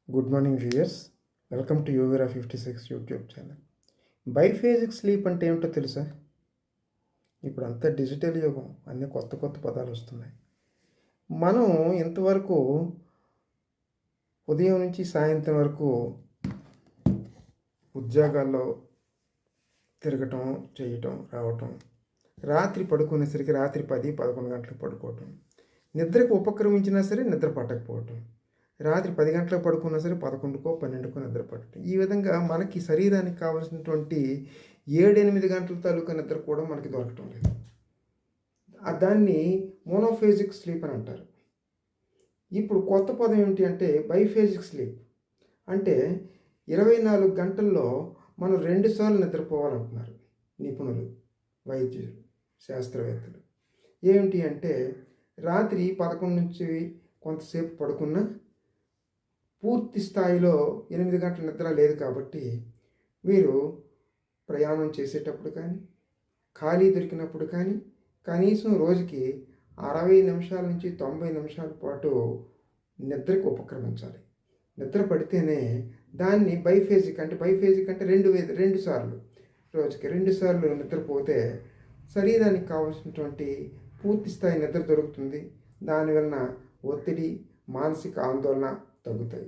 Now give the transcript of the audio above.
Good morning viewers. Welcome to యూవీరా 56 YouTube channel. Biphasic sleep అంటే ఏమిటో తెలుసా? ఇప్పుడు అంతా డిజిటల్ యుగం, అన్ని కొత్త కొత్త పదాలు వస్తున్నాయి. మనం ఇంతవరకు ఉదయం నుంచి సాయంత్రం వరకు ఉద్యోగాల్లో తిరగటం, చేయటం, రావటం, రాత్రి పడుకునేసరికి రాత్రి 10-11 గంటలకు పడుకోవటం, నిద్రకు ఉపక్రమించినా సరే నిద్ర పట్టకపోవటం, రాత్రి 10 గంటలకు పడుకున్నా సరే 11కో 12కో నిద్ర పట్టడం. ఈ విధంగా మనకి శరీరానికి కావాల్సినటువంటి 7-8 గంటల తాలూకా నిద్ర కూడా మనకి దొరకటం లేదు. దాన్ని మోనోఫేజిక్ స్లీప్ అని అంటారు. ఇప్పుడు కొత్త పదం ఏమిటి అంటే బైఫేజిక్ స్లీప్. అంటే 24 గంటల్లో మనం 2 సార్లు నిద్రపోవాలంటున్నారు నిపుణులు, వైద్యులు, శాస్త్రవేత్తలు. ఏమిటి అంటే రాత్రి 11 నుంచి కొంతసేపు పడుకున్నా పూర్తి స్థాయిలో 8 గంటల నిద్ర లేదు కాబట్టి మీరు ప్రయాణం చేసేటప్పుడు కానీ, ఖాళీ దొరికినప్పుడు కానీ కనీసం రోజుకి 60 నిమిషాల నుంచి 90 నిమిషాల పాటు నిద్రకు ఉపక్రమించాలి. నిద్ర పడితేనే దాన్ని బైఫేజిక్ అంటే రెండు సార్లు రోజుకి 2 సార్లు నిద్రపోతే శరీరానికి కావాల్సినటువంటి పూర్తి స్థాయి నిద్ర దొరుకుతుంది. దానివలన ఒత్తిడి, మానసిక ఆందోళన తగ్గుతాయి.